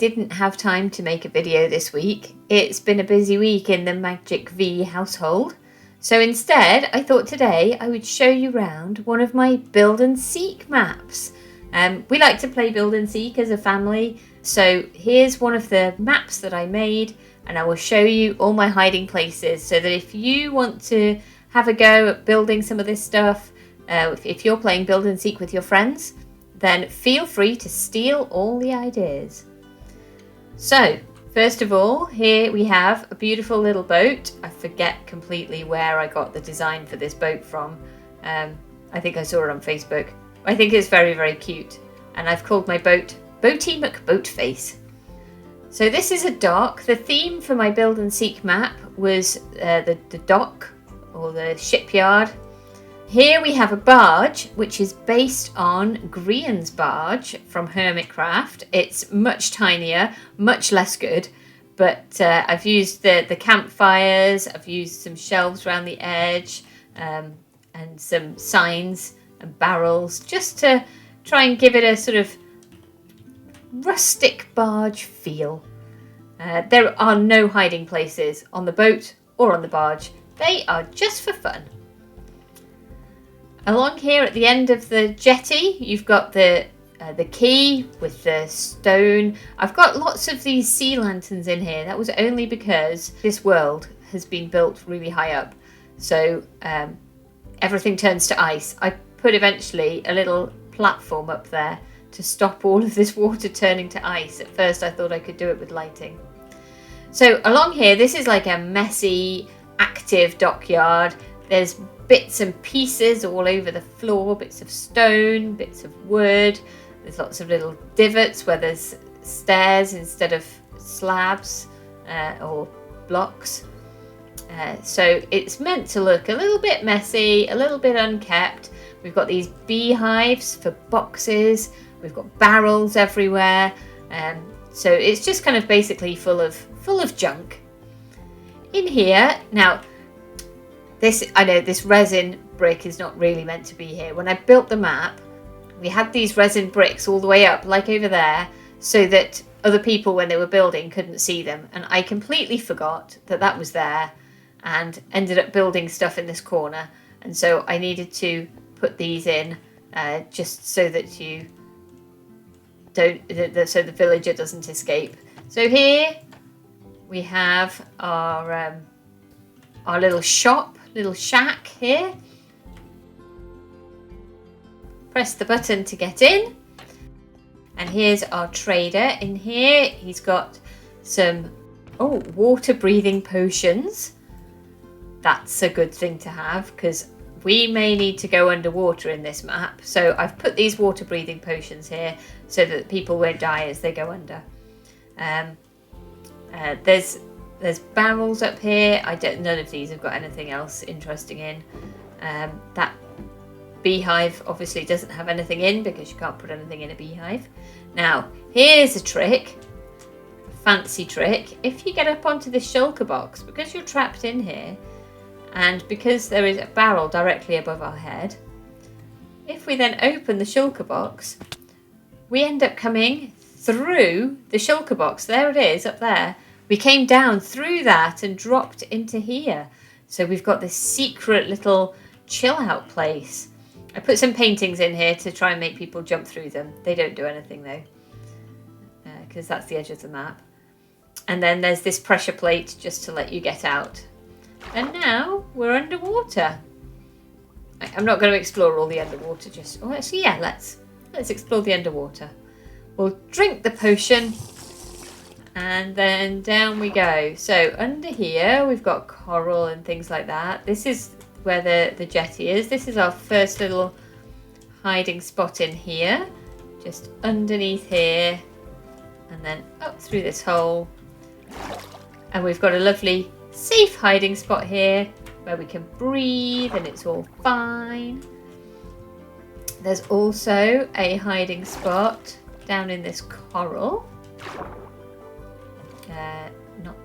didn't have time to make a video this week. It's been a busy week in the Magic V household. So instead, I thought today I would show you around one of my Build and Seek maps. We like to play Build and Seek as a family. So here's one of the maps that I made, and I will show you all my hiding places so that if you want to have a go at building some of this stuff, if you're playing Build and Seek with your friends, then feel free to steal all the ideas. So, first of all, here we have a beautiful little boat. I forget completely where I got the design for this boat from. I think I saw it on Facebook. I think it's very, very cute. And I've called my boat Boaty McBoatface. So this is a dock. The theme for my Build and Seek map was the dock or the shipyard. Here we have a barge, which is based on Grian's barge from Hermitcraft. It's much tinier, much less good, but I've used the campfires, I've used some shelves around the edge, and some signs and barrels, just to try and give it a sort of rustic barge feel. There are no hiding places on the boat or on the barge. They are just for fun. Along here at the end of the jetty, you've got the quay with the stone. I've got lots of these sea lanterns in here. That was only because this world has been built really high up. So everything turns to ice. I put eventually a little platform up there to stop all of this water turning to ice. At first I thought I could do it with lighting. So along here, this is like a messy, active dockyard. There's bits and pieces all over the floor, bits of stone, bits of wood. There's lots of little divots where there's stairs instead of slabs or blocks. So it's meant to look a little bit messy, a little bit unkept. We've got these beehives for boxes. We've got barrels everywhere. So it's just kind of basically full of junk. In here, now, I know this resin brick is not really meant to be here. When I built the map, we had these resin bricks all the way up, like over there, so that other people, when they were building, couldn't see them. And I completely forgot that that was there and ended up building stuff in this corner. And so I needed to put these in just so that you don't, so the villager doesn't escape. So here we have our little shop. Little shack here. Press the button to get in. And here's our trader in here. He's got some water breathing potions. That's a good thing to have because we may need to go underwater in this map. So I've put these water breathing potions here so that people won't die as they go under. There's barrels up here. None of these have got anything else interesting in. That beehive obviously doesn't have anything in because you can't put anything in a beehive. Now, here's a trick, a fancy trick. If you get up onto this shulker box, because you're trapped in here, and because there is a barrel directly above our head, if we then open the shulker box, we end up coming through the shulker box. There it is, up there. We came down through that and dropped into here. So we've got this secret little chill out place. I put some paintings in here to try and make people jump through them. They don't do anything though, because that's the edge of the map. And then there's this pressure plate just to let you get out. And now we're underwater. I'm not going to explore all the underwater let's explore the underwater. We'll drink the potion. And then down we go. So under here we've got coral and things like that. This is where the jetty is. This is our first little hiding spot in here. Just underneath here. And then up through this hole. And we've got a lovely safe hiding spot here where we can breathe and it's all fine. There's also a hiding spot down in this coral.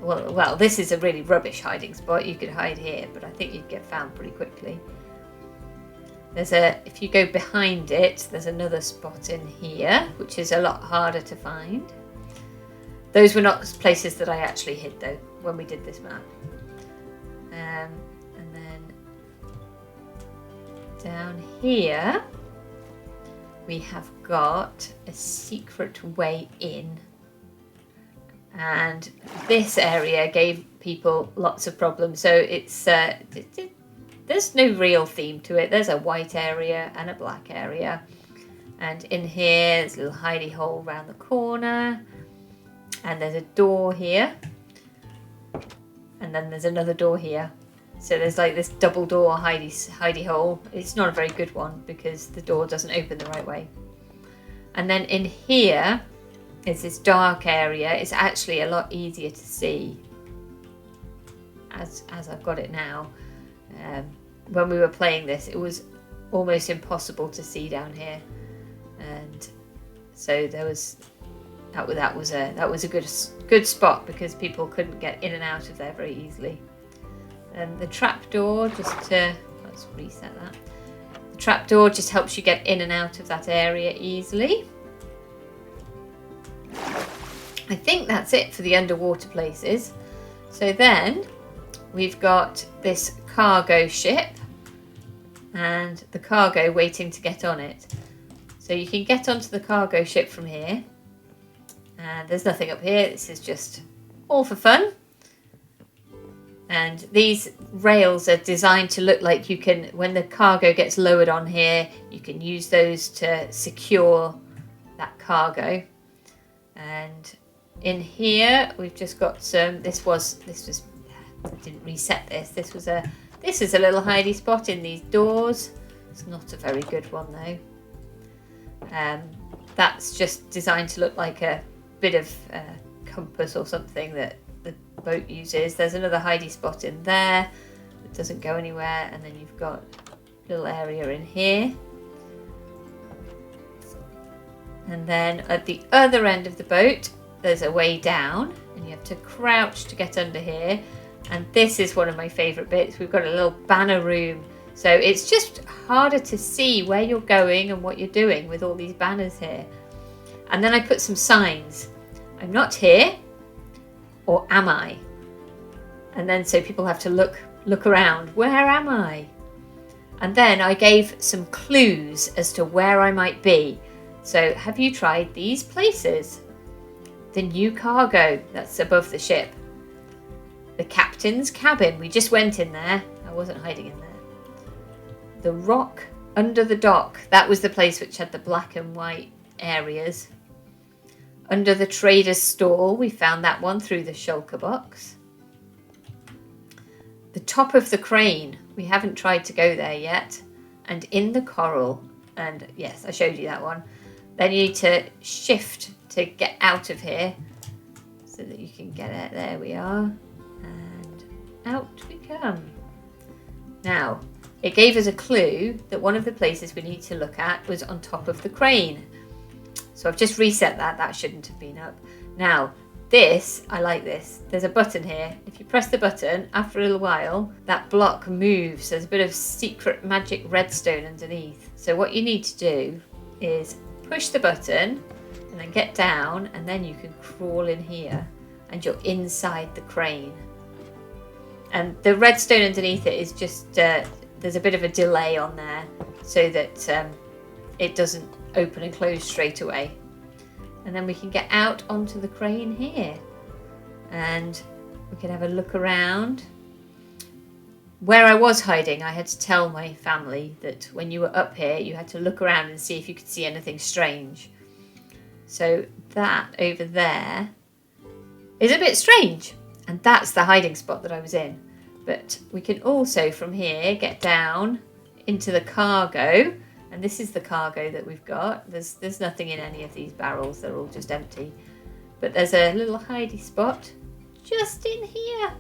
Well, this is a really rubbish hiding spot. You could hide here, but I think you'd get found pretty quickly. If you go behind it, there's another spot in here, which is a lot harder to find. Those were not places that I actually hid though when we did this map. And then down here we have got a secret way in. And this area gave people lots of problems. So it's there's no real theme to it. There's a white area and a black area. And in here, there's a little hidey hole around the corner. And there's a door here. And then there's another door here. So there's like this double door hidey hole. It's not a very good one because the door doesn't open the right way. And then in here is this dark area. It's actually a lot easier to see as I've got it now. When we were playing this, it was almost impossible to see down here. And so there was that was a good spot because people couldn't get in and out of there very easily. And the trapdoor, let's reset that. The trapdoor just helps you get in and out of that area easily. I think that's it for the underwater places. So then we've got this cargo ship and the cargo waiting to get on it. So you can get onto the cargo ship from here. And there's nothing up here. This is just all for fun. And these rails are designed to look like you can, when the cargo gets lowered on here, you can use those to secure that cargo. And in here we've just got some, I didn't reset this. This is a little hidey spot in these doors. It's not a very good one though. That's just designed to look like a bit of compass or something that the boat uses. There's another hidey spot in there that doesn't go anywhere, and then you've got a little area in here. And then at the other end of the boat there's a way down and you have to crouch to get under here. And this is one of my favourite bits. We've got a little banner room. So it's just harder to see where you're going and what you're doing with all these banners here. And then I put some signs. I'm not here, or am I? And then so people have to look around. Where am I? And then I gave some clues as to where I might be. So have you tried these places? The new cargo that's above the ship. The captain's cabin. We just went in there. I wasn't hiding in there. The rock under the dock. That was the place which had the black and white areas. Under the trader's stall. We found that one through the shulker box. The top of the crane. We haven't tried to go there yet. And in the coral. And yes, I showed you that one. Then you need to shift to get out of here so that you can get it. There we are. And out we come. Now, it gave us a clue that one of the places we need to look at was on top of the crane. So I've just reset that. That shouldn't have been up. Now, this, I like this. There's a button here. If you press the button, after a little while, that block moves. There's a bit of secret magic redstone underneath. So what you need to do is push the button and then get down, and then you can crawl in here and you're inside the crane. And the redstone underneath it is just, there's a bit of a delay on there so that it doesn't open and close straight away. And then we can get out onto the crane here and we can have a look around. Where I was hiding, I had to tell my family that when you were up here, you had to look around and see if you could see anything strange. So that over there is a bit strange. And that's the hiding spot that I was in. But we can also from here get down into the cargo. And this is the cargo that we've got. There's nothing in any of these barrels. They're all just empty. But there's a little hidey spot just in here.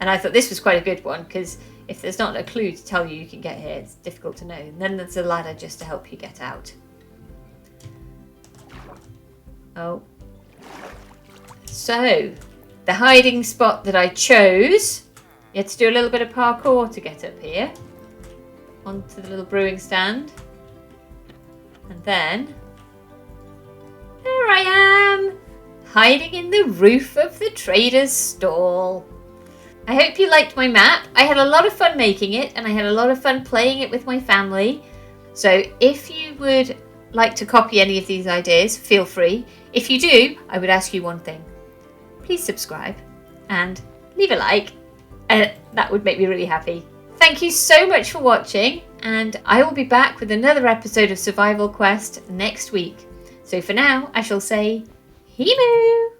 And I thought this was quite a good one because if there's not a clue to tell you you can get here, it's difficult to know. And then there's a ladder just to help you get out. Oh. So, the hiding spot that I chose, you had to do a little bit of parkour to get up here. Onto the little brewing stand. And then, there I am! hiding in the roof of the trader's stall. I hope you liked my map. I had a lot of fun making it, and I had a lot of fun playing it with my family. So if you would like to copy any of these ideas, feel free. If you do, I would ask you one thing. Please subscribe and leave a like. That would make me really happy. Thank you so much for watching, and I will be back with another episode of Survival Quest next week. So for now, I shall say, Himu!